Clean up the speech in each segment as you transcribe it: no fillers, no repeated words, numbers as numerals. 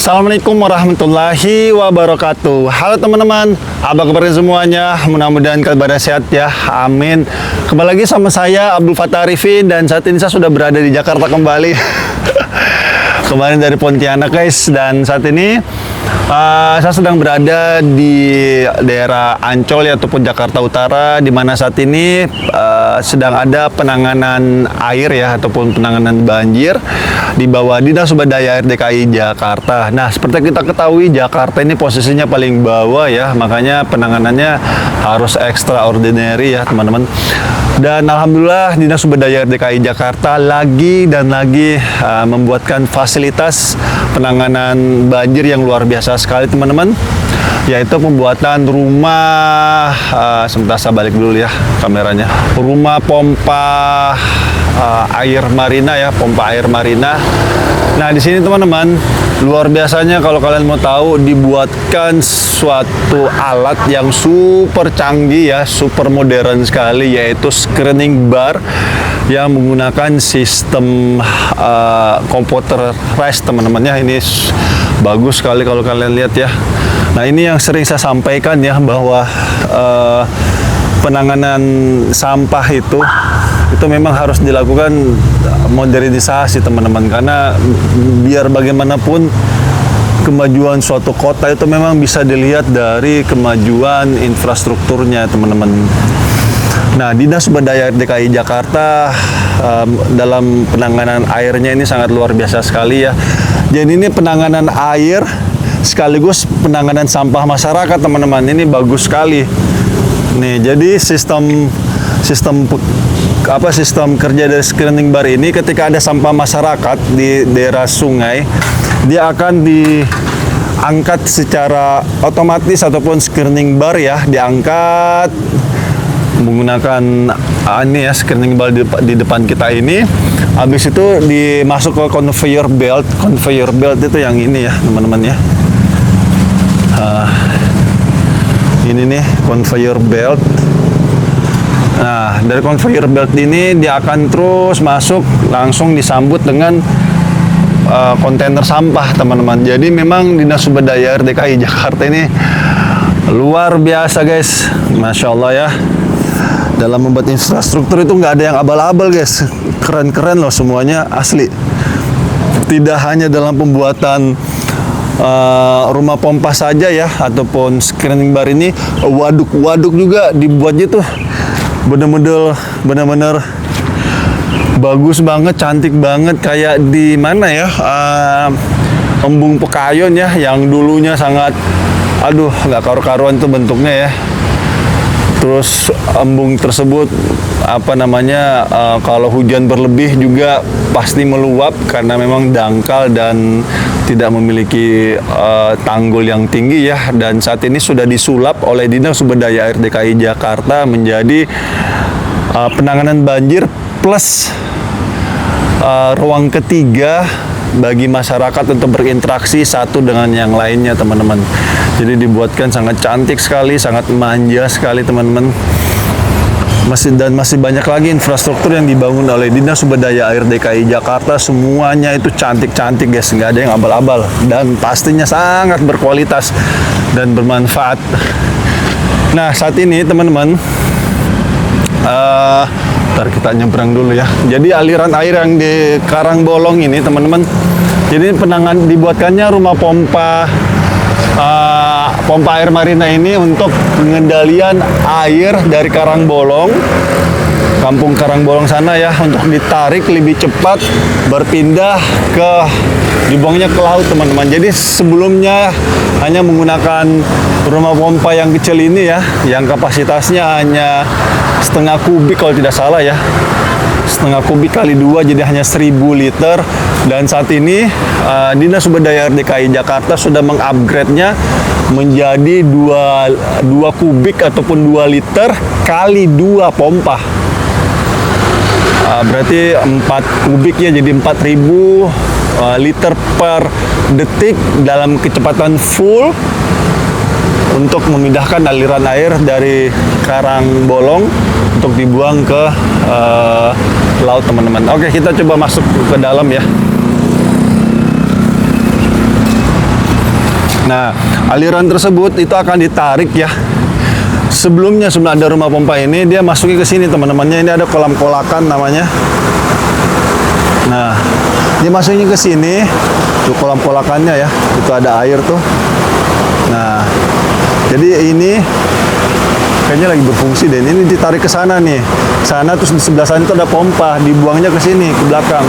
Assalamualaikum warahmatullahi wabarakatuh. Halo teman-teman, apa kabar semuanya? Mudah-mudahan kabar sehat ya, amin. Kembali lagi sama saya Abdul Fattah Arifin, dan saat ini saya sudah berada di Jakarta kembali. Kemarin dari Pontianak guys, dan saat ini saya sedang berada di daerah Ancol ya, ataupun Jakarta Utara, di mana saat ini sedang ada penanganan air ya, ataupun penanganan banjir di bawah Dinas Sumber Daya Air DKI Jakarta. Nah, seperti kita ketahui, Jakarta ini posisinya paling bawah ya, makanya penanganannya harus extraordinary ya teman-teman. Dan alhamdulillah Dinas Sumber Daya Air DKI Jakarta lagi dan lagi membuatkan fasilitas penanganan banjir yang luar biasa sekali teman-teman, yaitu pembuatan rumah sebentar saya balik dulu ya kameranya, rumah pompa air marina ya, pompa air marina. Nah, di sini teman-teman, luar biasanya kalau kalian mau tahu, dibuatkan suatu alat yang super canggih ya, super modern sekali, yaitu screening bar yang menggunakan sistem computerized teman-teman ya. Ini bagus sekali kalau kalian lihat ya. Nah, ini yang sering saya sampaikan ya, bahwa penanganan sampah itu memang harus dilakukan modernisasi teman-teman, karena biar bagaimanapun kemajuan suatu kota itu memang bisa dilihat dari kemajuan infrastrukturnya teman-teman. Nah, Dinas Sumber Daya Air DKI Jakarta dalam penanganan airnya ini sangat luar biasa sekali ya. Jadi ini penanganan air sekaligus penanganan sampah masyarakat teman-teman, ini bagus sekali. Nih, jadi sistem kerja dari screening bar ini, ketika ada sampah masyarakat di daerah sungai, dia akan diangkat secara otomatis, ataupun screening bar ya diangkat menggunakan ini ya, screening bar di depan kita ini. Habis itu dimasuk ke conveyor belt. Conveyor belt itu yang ini ya teman-teman ya. Ini nih conveyor belt. Nah, dari conveyor belt ini dia akan terus masuk, langsung disambut dengan kontainer sampah teman-teman. Jadi memang Dinas Sumber Daya Air DKI Jakarta ini luar biasa guys, Masya Allah ya. Dalam membuat infrastruktur itu nggak ada yang abal-abal guys, keren-keren loh semuanya, asli. Tidak hanya dalam pembuatan rumah pompa saja ya, ataupun screening bar ini, waduk juga dibuatnya tuh bener-bener bagus banget, cantik banget, kayak di mana ya, Embung Pekayon ya, yang dulunya sangat nggak karu-karuan tuh bentuknya ya. Terus embung tersebut kalau hujan berlebih juga pasti meluap, karena memang dangkal dan tidak memiliki tanggul yang tinggi ya. Dan saat ini sudah disulap oleh Dinas Sumber Daya Air DKI Jakarta menjadi penanganan banjir plus ruang ketiga bagi masyarakat untuk berinteraksi satu dengan yang lainnya teman-teman. Jadi dibuatkan sangat cantik sekali, sangat manja sekali teman-teman. Masih banyak lagi infrastruktur yang dibangun oleh Dinas Sumber Daya Air DKI Jakarta. Semuanya itu cantik-cantik guys, nggak ada yang abal-abal, dan pastinya sangat berkualitas dan bermanfaat. Nah, saat ini teman-teman, ntar kita nyebrang dulu ya. Jadi aliran air yang di Karangbolong ini teman-teman, jadi dibuatkannya rumah pompa air marina ini untuk pengendalian air dari Karangbolong, kampung Karangbolong sana ya, untuk ditarik lebih cepat, berpindah dibuangnya ke laut teman-teman. Jadi sebelumnya hanya menggunakan rumah pompa yang kecil ini ya, yang kapasitasnya hanya setengah kubik kalau tidak salah ya, setengah kubik kali 2, jadi hanya 1000 liter. Dan saat ini Dinas Sumber Daya Air DKI Jakarta sudah mengupgrade-nya menjadi 2 kubik ataupun 2 liter kali 2 pompa. Berarti 4 kubik ya, jadi 4000 liter per detik dalam kecepatan full untuk memindahkan aliran air dari Karangbolong untuk dibuang ke laut teman-teman. Oke, kita coba masuk ke dalam ya. Nah, aliran tersebut itu akan ditarik ya. Sebelum ada rumah pompa ini, dia masuknya ke sini teman-temannya. Ini ada kolam kolakan namanya. Nah, dia masuknya ke sini, tuh kolam kolakannya ya. Itu ada air tuh. Nah, jadi ini kayaknya lagi berfungsi deh. Ini ditarik ke sana nih. Sana terus di sebelah sana itu ada pompa, dibuangnya ke sini, ke belakang.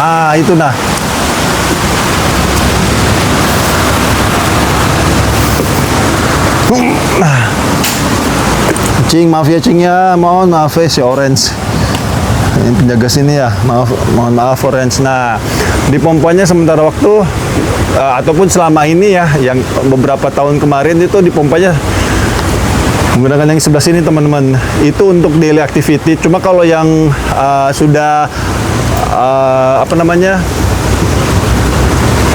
Ah, itu nah. Cing, maaf ya Cing ya, mohon maaf ya si Orange. Ini penjaga sini ya, mohon maaf Orange. Nah, di pompanya sementara waktu ataupun selama ini ya, yang beberapa tahun kemarin itu di pompanya menggunakan yang sebelah sini teman-teman. Itu untuk daily activity. Cuma kalau yang sudah apa namanya,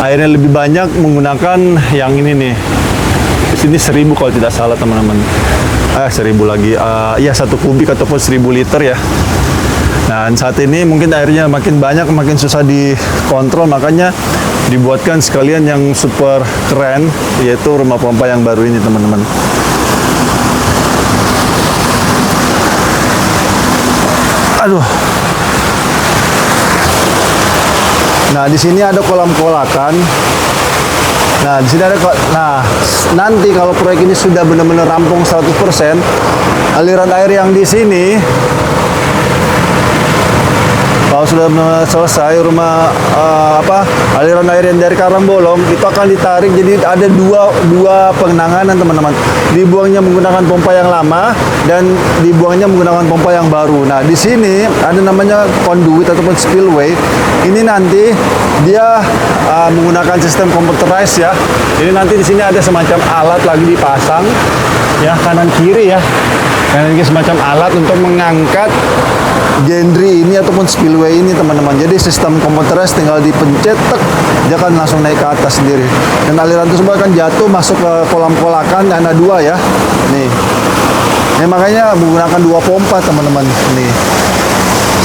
airnya lebih banyak menggunakan yang ini nih. Di sini 1000 kalau tidak salah teman-teman. 1000 lagi. Ya 1 kubik ataupun 1000 liter ya. Dan saat ini mungkin airnya makin banyak, makin susah dikontrol, makanya dibuatkan sekalian yang super keren, yaitu rumah pompa yang baru ini teman-teman. Aduh. Nah, di sini ada kolam kolakan. Nah, di sini ada, nanti kalau proyek ini sudah benar-benar rampung 100%, aliran air yang di sini, kalau sudah selesai aliran air yang dari Karangbolong itu akan ditarik, jadi ada dua pengenangan teman-teman. Dibuangnya menggunakan pompa yang lama dan dibuangnya menggunakan pompa yang baru. Nah, di sini ada namanya conduit ataupun spillway. Ini nanti dia menggunakan sistem computerized ya. Ini nanti di sini ada semacam alat lagi dipasang ya, kanan kiri ya. Kanan kiri semacam alat untuk mengangkat gantry ini ataupun spillway ini teman-teman. Jadi sistem computerized tinggal dipencet, dia akan langsung naik ke atas sendiri. Dan aliran tersebut akan jatuh masuk ke kolam kolakan, ada 2 ya. Nih. Ini makanya menggunakan 2 pompa teman-teman. Nih.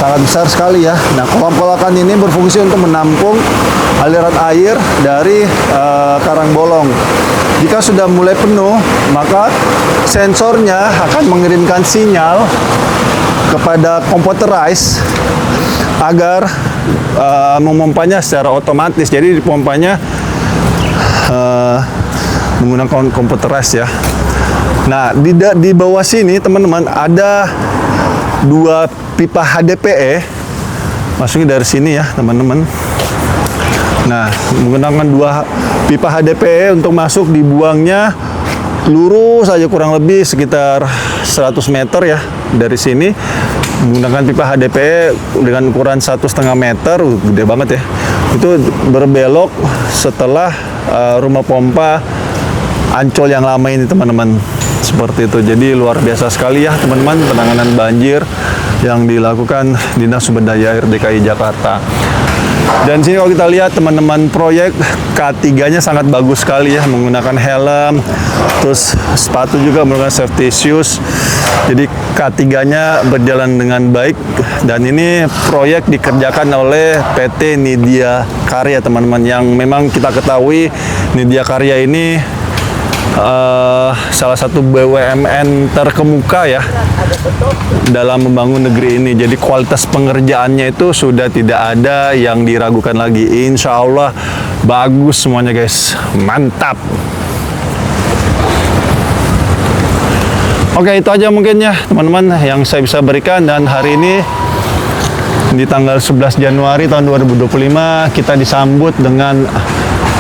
Sangat besar sekali ya. Nah, kolam kolakan ini berfungsi untuk menampung aliran air dari Karangbolong. Jika sudah mulai penuh, maka sensornya akan mengirimkan sinyal kepada computerized agar memompanya secara otomatis. Jadi pompanya menggunakan computerized ya. Nah, di bawah sini teman-teman ada 2 pipa HDPE masuknya dari sini ya teman-teman. Nah, menggunakan 2 pipa HDPE untuk masuk, dibuangnya lurus saja kurang lebih sekitar 100 meter ya dari sini, menggunakan pipa HDPE dengan ukuran 1,5 meter, gede banget ya. Itu berbelok setelah rumah pompa Ancol yang lama ini teman-teman. Seperti itu. Jadi luar biasa sekali ya teman-teman penanganan banjir yang dilakukan Dinas Sumber Daya Air DKI Jakarta. Dan sini kalau kita lihat teman-teman, proyek K3-nya sangat bagus sekali ya, menggunakan helm, terus sepatu juga menggunakan safety shoes. Jadi K3-nya berjalan dengan baik, dan ini proyek dikerjakan oleh PT Nidya Karya teman-teman, yang memang kita ketahui Nidya Karya ini salah satu BUMN terkemuka ya dalam membangun negeri ini. Jadi kualitas pengerjaannya itu sudah tidak ada yang diragukan lagi. Insya Allah bagus semuanya guys, mantap. Oke, itu aja mungkin ya teman-teman yang saya bisa berikan. Dan hari ini di tanggal 11 Januari tahun 2025 kita disambut dengan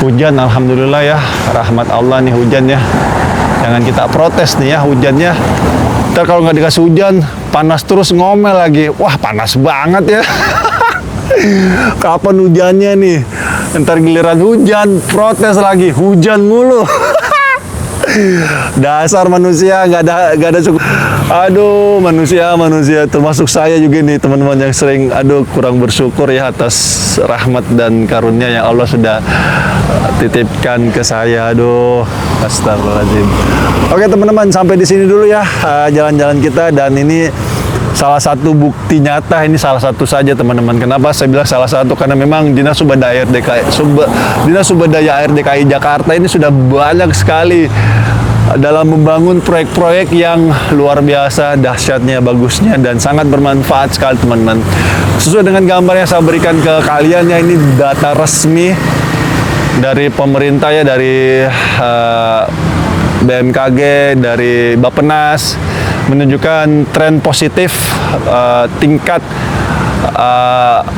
hujan. Alhamdulillah ya, rahmat Allah nih hujan ya. Jangan kita protes nih ya hujannya. Ntar kalau nggak dikasih hujan, panas terus ngomel lagi. Wah, panas banget ya. Kapan hujannya nih? Ntar giliran hujan, protes lagi. Hujan mulu. Dasar manusia, nggak ada cukup. Aduh, manusia termasuk saya juga nih teman-teman yang sering kurang bersyukur ya atas rahmat dan karunia yang Allah sudah titipkan ke saya. Aduh, astagfirullahaladzim. Oke teman-teman, sampai di sini dulu ya jalan-jalan kita. Dan ini salah satu bukti nyata, ini salah satu saja teman-teman. Kenapa saya bilang salah satu? Karena memang Dinas Sumber Daya Air DKI Jakarta ini sudah banyak sekali dalam membangun proyek-proyek yang luar biasa, dahsyatnya, bagusnya, dan sangat bermanfaat sekali teman-teman. Sesuai dengan gambar yang saya berikan ke kalian ya, ini data resmi dari pemerintah ya, dari BMKG, dari Bappenas, menunjukkan tren positif tingkat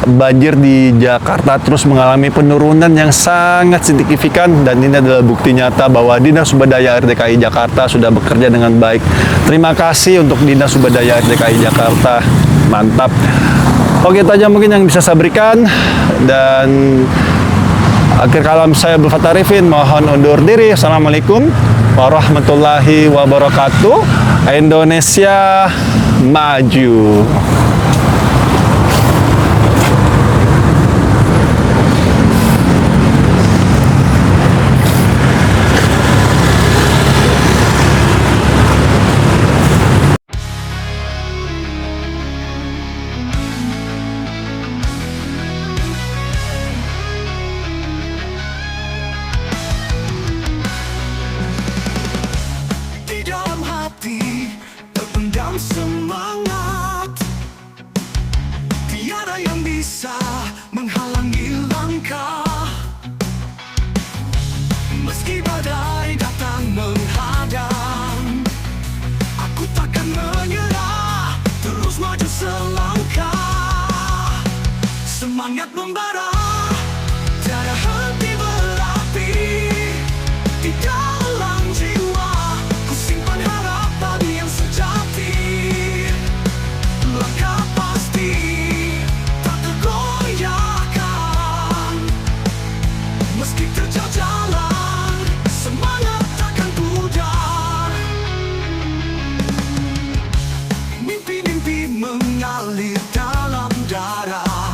banjir di Jakarta terus mengalami penurunan yang sangat signifikan, dan ini adalah bukti nyata bahwa Dinas Sumber Daya Air DKI Jakarta sudah bekerja dengan baik. Terima kasih untuk Dinas Sumber Daya Air DKI Jakarta, mantap. Oke, itu aja mungkin yang bisa saya berikan, dan akhir kalam saya Abdul Fattah Arifin mohon undur diri. Assalamualaikum warahmatullahi wabarakatuh. Indonesia maju. Semangat, tiada yang bisa menghalangi langkah. Meski badai datang menghadang, aku takkan menyerah, terus maju selangkah. Semangat membara, tiada henti berapi di dalam jiwa. Ku simpan harapan yang sejati. Langkah pasti tak tergoyahkan, meski terjal jalan, semangat takkan pudar. Mimpi-mimpi mengalir dalam darah,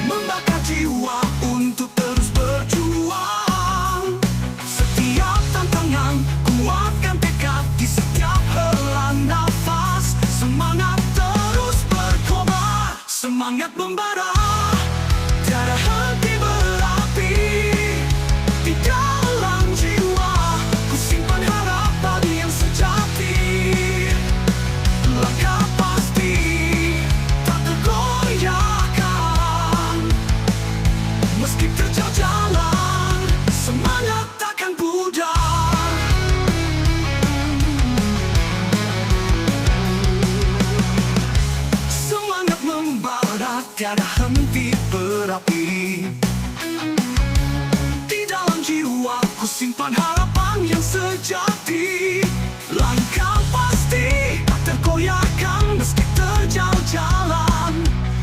membakar jiwa untuk terus berjuang. Setiap tantangan kuatkan tekad di setiap helaan nafas. Semangat terus berkobar, semangat membara, tiada henti berapi di dalam jiwa. Ku simpan harapan yang sejati. Langkah pasti tak tergoyahkan, meski terjal jalan, semangat takkan pudar. Semangat membara, tiada henti berapi di dalam jiwa. Ku simpan harapan yang sejati. Langkah pasti tak tergoyahkan, meski terjal jalan,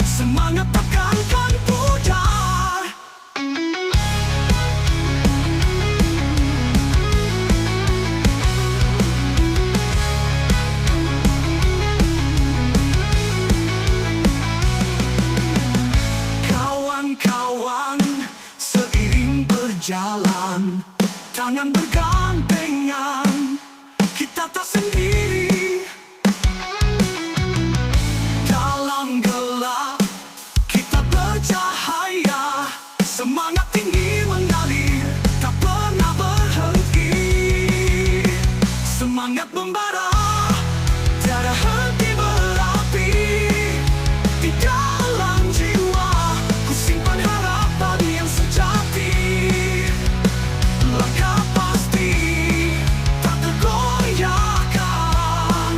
semangat takkan pudar. Kawan-kawan, seiring berjalan, tangan bergandengan, kita tak sendiri. Dalam gelap kita bercahaya, semangat tinggi mengalir, tak pernah berhenti. Semangat membara, tiada henti berapi di dalam jiwa. Ku simpan harapan yang sejati. Langkah pasti tak tergoyahkan,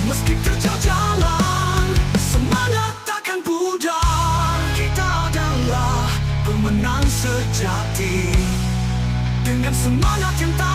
meski terjal jalan, semangat takkan pudar. Kita adalah pemenang sejati, dengan semangat yang tak